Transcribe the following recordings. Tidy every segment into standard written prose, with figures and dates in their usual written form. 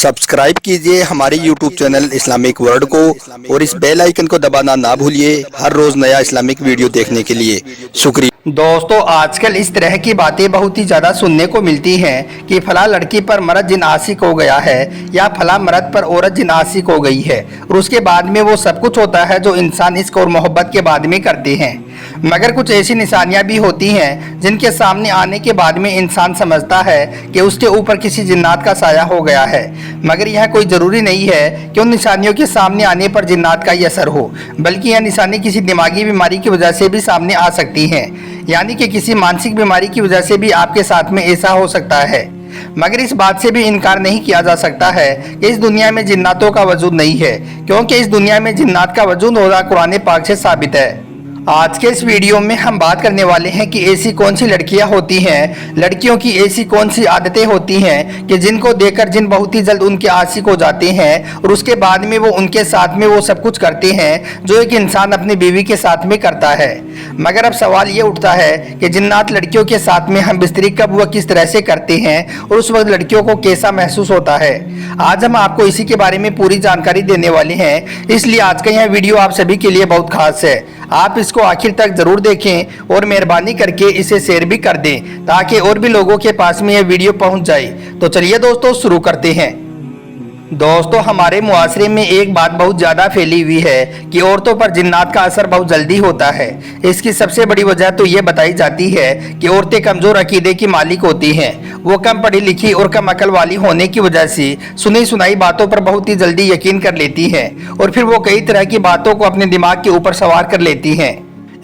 Subscribe कीजिए हमारे YouTube channel Islamic world को और इस बेल आइकन को दबाना ना भूलिए हर रोज नया इस्लामिक वीडियो देखने के लिए। शुक्रिया। दोस्तों, आजकल इस तरह की बातें बहुत ही ज़्यादा सुनने को मिलती हैं कि फला लड़की पर मर्द जिन आशिक हो गया है या फला मर्द पर औरत जिन आशिक हो गई है और उसके बाद में वो सब कुछ होता है जो इंसान इश्क और मोहब्बत के बाद में करते हैं। मगर कुछ ऐसी निशानियां भी होती हैं जिनके सामने आने के बाद में इंसान समझता है कि उसके ऊपर किसी जिन्नात का साया हो गया है। मगर यह कोई ज़रूरी नहीं है कि उन निशानियों के सामने आने पर जिन्नात का ही असर हो, बल्कि यह निशानी किसी दिमागी बीमारी की वजह से भी सामने आ सकती हैं, यानी कि किसी मानसिक बीमारी की वजह से भी आपके साथ में ऐसा हो सकता है। मगर इस बात से भी इनकार नहीं किया जा सकता है कि इस दुनिया में जिन्नातों का वजूद नहीं है, क्योंकि इस दुनिया में जिन्नात का वजूद होना कुरान पाक से साबित है। आज के इस वीडियो में हम बात करने वाले हैं कि ऐसी कौन सी लड़कियां होती हैं, लड़कियों की ऐसी कौन सी आदतें होती हैं कि जिनको देखकर जिन बहुत ही जल्द उनके आशिक हो जाते हैं और उसके बाद में वो उनके साथ में वो सब कुछ करते हैं जो एक इंसान अपनी बीवी के साथ में करता है। मगर अब सवाल ये उठता है कि जिन्नात लड़कियों के साथ में हम बिस्तरी कब व किस तरह से करते हैं और उस वक्त लड़कियों को कैसा महसूस होता है। आज हम आपको इसी के बारे में पूरी जानकारी देने वाले हैं, इसलिए आज का यह वीडियो आप सभी के लिए बहुत खास है। आप इसको आखिर तक जरूर देखें और मेहरबानी करके इसे शेयर भी कर दें ताकि और भी लोगों के पास में यह वीडियो पहुंच जाए। तो चलिए दोस्तों शुरू करते हैं। दोस्तों, हमारे मुआशरे में एक बात बहुत ज़्यादा फैली हुई है कि औरतों पर जिन्नात का असर बहुत जल्दी होता है। इसकी सबसे बड़ी वजह तो ये बताई जाती है कि औरतें कमज़ोर अकीदे की मालिक होती हैं। वो कम पढ़ी लिखी और कम अकल वाली होने की वजह से सुनी सुनाई बातों पर बहुत ही जल्दी यकीन कर लेती हैं और फिर वो कई तरह की बातों को अपने दिमाग के ऊपर सवार कर लेती हैं।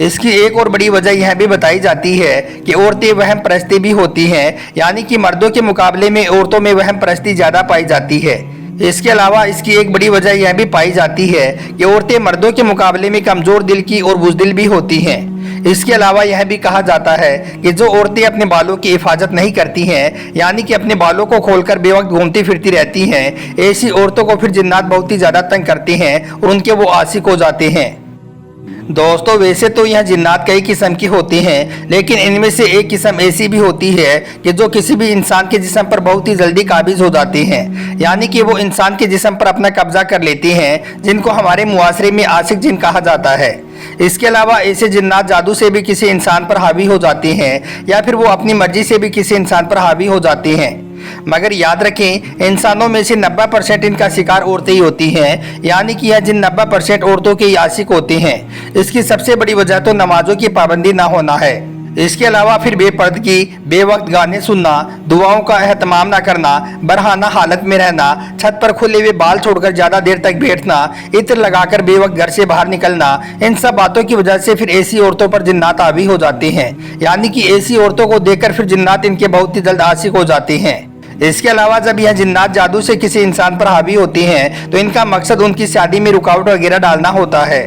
इसकी एक और बड़ी वजह यह भी बताई जाती है कि औरतें वहम परस्ती भी होती हैं, यानी कि मर्दों के मुकाबले में औरतों में वहम परस्ती ज़्यादा पाई जाती है। इसके अलावा इसकी एक बड़ी वजह यह भी पाई जाती है कि औरतें मर्दों के मुकाबले में कमज़ोर दिल की और बुज़दिल भी होती हैं। इसके अलावा यह भी कहा जाता है कि जो औरतें अपने बालों की हिफाजत नहीं करती हैं, यानी कि अपने बालों को खोलकर बेवक्त घूमती फिरती रहती हैं, ऐसी औरतों को फिर जिन्नात बहुत ही ज़्यादा तंग करते हैं और उनके वो आशिक हो जाते हैं। दोस्तों, वैसे तो यह जिन्नात कई किस्म की होती हैं, लेकिन इनमें से एक किस्म ऐसी भी होती है कि जो किसी भी इंसान के जिस्म पर बहुत ही जल्दी काबिज हो जाती हैं, यानी कि वो इंसान के जिस्म पर अपना कब्जा कर लेती हैं, जिनको हमारे मुआशरे में आशिक जिन कहा जाता है। इसके अलावा ऐसे जिन्नात जादू से भी किसी इंसान पर हावी हो जाते हैं या फिर वो अपनी मर्जी से भी किसी इंसान पर हावी हो जाते हैं। मगर याद रखें, इंसानों में से 90% इनका शिकार औरतें ही होती हैं, यानी कि यह जिन 90% औरतों के आशिक होते हैं, इसकी सबसे बड़ी वजह तो नमाजों की पाबंदी ना होना है। इसके अलावा फिर बेपर्दगी, बेवक्त गाने सुनना, दुआओं का एहतमाम ना करना, बरहाना हालत में रहना, छत पर खुले हुए बाल छोड़कर ज़्यादा देर तक बैठना, इत्र लगाकर बेवक्त घर से बाहर निकलना, इन सब बातों की वजह से फिर ऐसी औरतों पर जिन्नात हावी हो जाते हैं, यानी कि ऐसी औरतों को देखकर फिर जिन्नात इनके बहुत ही जल्द आशिक हो जाते हैं। इसके अलावा जब यह जिन्नात जादू से किसी इंसान पर हावी होती हैं तो इनका मकसद उनकी शादी में रुकावट वगैरह डालना होता है।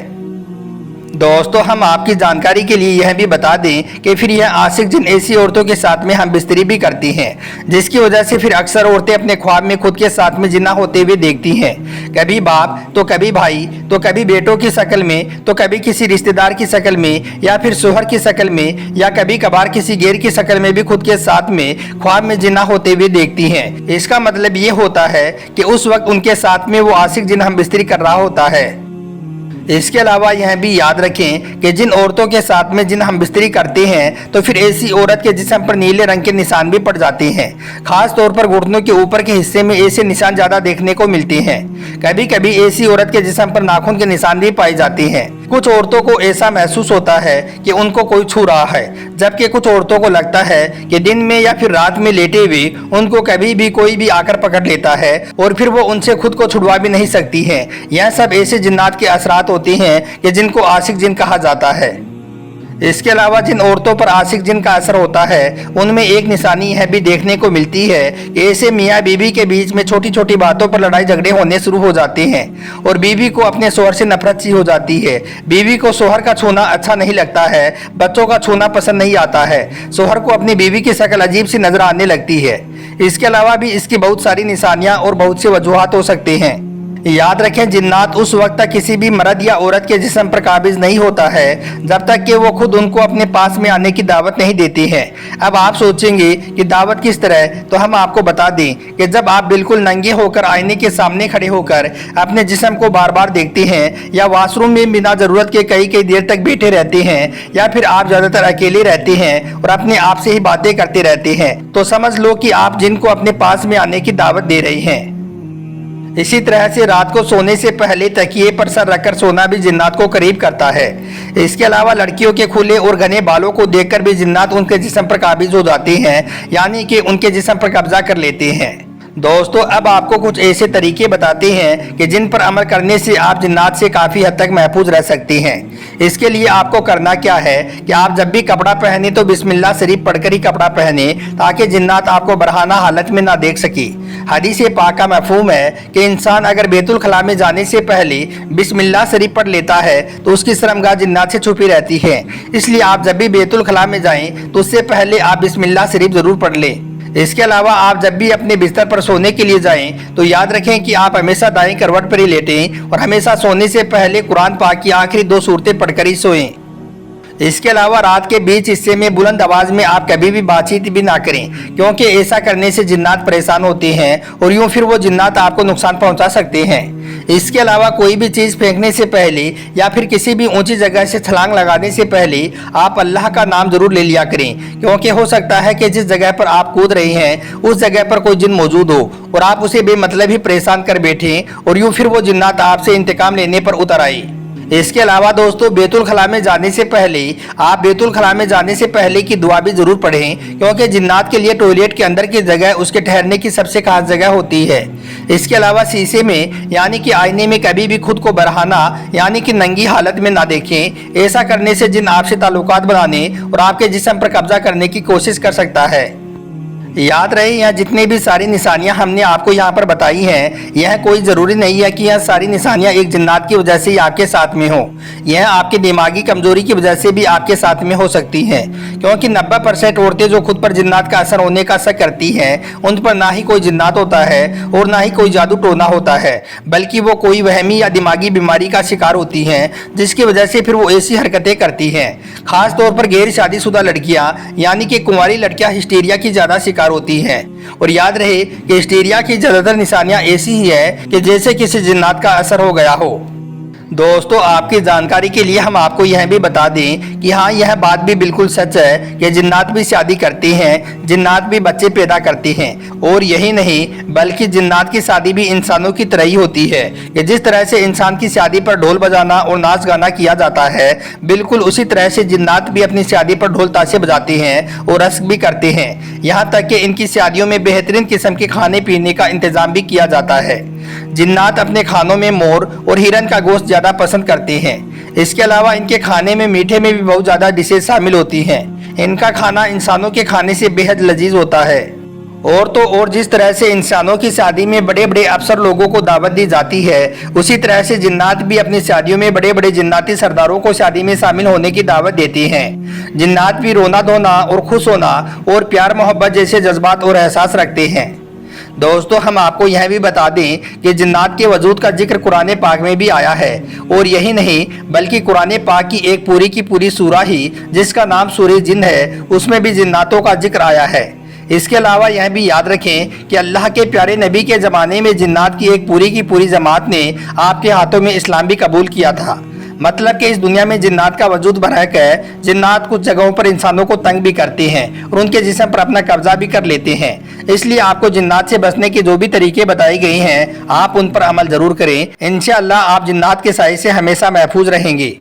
दोस्तों, हम आपकी जानकारी के लिए यह भी बता दें कि फिर यह आशिक जिन ऐसी औरतों के साथ में हम बिस्तरी भी करती हैं, जिसकी वजह से फिर अक्सर औरतें अपने ख्वाब में खुद के साथ में जिन्ना होते हुए देखती हैं। कभी बाप तो कभी भाई तो कभी बेटों की शक्ल में तो कभी किसी रिश्तेदार की शक्ल में या फिर शोहर की शक्ल में या कभी कभार किसी गैर की शक्ल में भी खुद के साथ में ख्वाब में जिन्ना होते हुए देखती हैं। इसका मतलब ये होता है कि उस वक्त उनके साथ में वो आशिक जिन हम बिस्तरी कर रहा होता है। इसके अलावा यह भी याद रखें कि जिन औरतों के साथ में जिन हम बिस्तरी करते हैं तो फिर ऐसी औरत के जिस्म पर नीले रंग के निशान भी पड़ जाते हैं। खास तौर पर घुटनों के ऊपर के हिस्से में ऐसे निशान ज़्यादा देखने को मिलते हैं। कभी कभी ऐसी औरत के जिस्म पर नाखून के निशान भी पाए जाते हैं। कुछ औरतों को ऐसा महसूस होता है कि उनको कोई छू रहा है, जबकि कुछ औरतों को लगता है कि दिन में या फिर रात में लेटे हुए उनको कभी भी कोई भी आकर पकड़ लेता है और फिर वो उनसे खुद को छुड़वा भी नहीं सकती हैं। यह सब ऐसे जिन्नात के असरात होती हैं कि जिनको आशिक जिन कहा जाता है। इसके अलावा जिन औरतों पर आशिक जिन का असर होता है उनमें एक निशानी यह भी देखने को मिलती है कि ऐसे मियाँ बीवी के बीच में छोटी छोटी बातों पर लड़ाई झगड़े होने शुरू हो जाते हैं और बीवी को अपने शोहर से नफरत सी हो जाती है। बीवी को शोहर का छूना अच्छा नहीं लगता है, बच्चों का छूना पसंद नहीं आता है, शोहर को अपनी बीवी की शक्ल अजीब सी नजर आने लगती है। इसके अलावा भी इसकी बहुत सारी निशानियाँ और बहुत से वजूहात हो सकते हैं। याद रखें, जिन्नात उस वक्त तक किसी भी मर्द या औरत के जिस्म पर काबिज नहीं होता है जब तक कि वो खुद उनको अपने पास में आने की दावत नहीं देती हैं। अब आप सोचेंगे कि दावत किस तरह, तो हम आपको बता दें कि जब आप बिल्कुल नंगे होकर आईने के सामने खड़े होकर अपने जिस्म को बार बार देखते हैं, या वॉशरूम में बिना ज़रूरत के कई देर तक बैठे रहते हैं, या फिर आप ज़्यादातर अकेले रहते हैं और अपने आप से ही बातें करते रहते हैं, तो समझ लो कि आप जिन को अपने पास में आने की दावत दे रहे हैं। इसी तरह से रात को सोने से पहले तकिए पर सर रखकर सोना भी जिन्नात को करीब करता है। इसके अलावा लड़कियों के खुले और घने बालों को देखकर भी जिन्नात उनके जिस्म पर काबिज हो जाते हैं, यानी कि उनके जिस्म पर कब्जा कर लेते हैं। दोस्तों, अब आपको कुछ ऐसे तरीके बताते हैं कि जिन पर अमल करने से आप जिन्नात से काफ़ी हद तक महफूज रह सकते हैं। इसके लिए आपको करना क्या है कि आप जब भी कपड़ा पहने तो बिस्मिल्लाह शरीफ पढ़कर ही कपड़ा पहने, ताकि जिन्नात आपको बरहाना हालत में ना देख सके। हदीस पाक का मफहूम है कि इंसान अगर बैतुल खला में जाने से पहले बिस्मिल्लाह शरीफ पढ़ लेता है तो उसकी शर्मगाह जिन्नात से छुपी रहती है। इसलिए आप जब भी बैतुल खला में जाएं तो उससे पहले आप बिस्मिल्लाह शरीफ ज़रूर पढ़ लें। इसके अलावा आप जब भी अपने बिस्तर पर सोने के लिए जाएं तो याद रखें कि आप हमेशा दाएं करवट पर ही लेटें और हमेशा सोने से पहले कुरान पाक की आखिरी 2 सूरतें पढ़कर ही सोएं। इसके अलावा रात के बीच हिस्से में बुलंद आवाज में आप कभी भी बातचीत भी ना करें, क्योंकि ऐसा करने से जिन्नात परेशान होते हैं और यूं फिर वो जिन्नात आपको नुकसान पहुंचा सकते हैं। इसके अलावा कोई भी चीज़ फेंकने से पहले या फिर किसी भी ऊंची जगह से छलांग लगाने से पहले आप अल्लाह का नाम जरूर ले लिया करें, क्योंकि हो सकता है कि जिस जगह पर आप कूद रहे हैं उस जगह पर कोई जिन मौजूद हो और आप उसे बेमतलब ही परेशान कर बैठें और यूं फिर वो जिन्नात आपसे इंतकाम लेने पर उतर आए। इसके अलावा दोस्तों, बैतुल खला में जाने से पहले आप बैतुल खला में जाने से पहले की दुआ भी जरूर पढ़ें, क्योंकि जिन्नात के लिए टॉयलेट के अंदर की जगह उसके ठहरने की सबसे खास जगह होती है। इसके अलावा शीशे में यानी कि आईने में कभी भी खुद को बरहाना यानी कि नंगी हालत में ना देखें। ऐसा करने से जिन आपसे ताल्लुकात बनाने और आपके जिस्म पर कब्जा करने की कोशिश कर सकता है। याद रहे, यह जितनी भी सारी निशानियां हमने आपको यहाँ पर बताई हैं, यह कोई ज़रूरी नहीं है कि यह सारी निशानियां एक जिन्नात की वजह से ही आपके साथ में हो। यह आपकी दिमागी कमजोरी की वजह से भी आपके साथ में हो सकती हैं, क्योंकि 90% औरतें जो खुद पर जिन्नात का असर होने का शक करती हैं, उन पर ना ही कोई जिन्नात होता है और ना ही कोई जादू टोना होता है, बल्कि वो कोई वहमी या दिमागी बीमारी का शिकार होती हैं, जिसकी वजह से फिर वो ऐसी हरकतें करती हैं। खास तौर पर गैर शादीशुदा लड़कियाँ यानी कि कुंवारी लड़कियाँ हिस्टीरिया की ज़्यादा होती हैं। और याद रहे कि हिस्टीरिया की ज्यादातर निशानियां ऐसी ही है कि जैसे किसी जिन्नात का असर हो गया हो। दोस्तों, आपकी जानकारी के लिए हम आपको यह भी बता दें कि हाँ, यह बात भी बिल्कुल सच है कि जिन्नात भी शादी करते हैं, जिन्नात भी बच्चे पैदा करते हैं। और यही नहीं बल्कि जिन्नात की शादी भी इंसानों की तरह ही होती है कि जिस तरह से इंसान की शादी पर ढोल बजाना और नाच गाना किया जाता है, बिल्कुल उसी तरह से जिन्नात भी अपनी शादी पर ढोल ताशे बजाते हैं और रस्क भी करते हैं। यहाँ तक कि इनकी शादियों में बेहतरीन किस्म के खाने पीने का इंतजाम भी किया जाता है। जिन्नात अपने खानों में मोर और हिरन का गोश्त ज्यादा पसंद करते हैं। इसके अलावा इनके खाने में मीठे में भी बहुत ज्यादा डिशेज शामिल होती हैं। इनका खाना इंसानों के खाने से बेहद लजीज होता है। और तो और जिस तरह से इंसानों की शादी में बड़े बड़े अफसर लोगों को दावत दी जाती है, उसी तरह से जिन्नात भी अपनी शादियों में बड़े बड़े जिन्नाती सरदारों को शादी में शामिल होने की दावत देते हैं। जिन्नात भी रोना धोना और खुश होना और प्यार मोहब्बत जैसे जज्बात और एहसास रखते हैं। दोस्तों, हम आपको यह भी बता दें कि जिन्नात के वजूद का जिक्र कुरान पाक में भी आया है। और यही नहीं बल्कि कुरान पाक की एक पूरी की पूरी सूरा ही जिसका नाम सूरह जिन है, उसमें भी जिन्नातों का जिक्र आया है। इसके अलावा यह भी याद रखें कि अल्लाह के प्यारे नबी के ज़माने में जिन्नात की एक पूरी की पूरी जमात ने आपके हाथों में इस्लाम भी कबूल किया था। मतलब कि इस दुनिया में जिन्नात का वजूद बरहक है। जिन्नात कुछ जगहों पर इंसानों को तंग भी करते हैं और उनके जिस्म पर अपना कब्जा भी कर लेते हैं। इसलिए आपको जिन्नात से बचने के जो भी तरीके बताई गई हैं, आप उन पर अमल जरूर करें। इंशाअल्लाह आप जिन्नात के साए से हमेशा महफूज रहेंगे।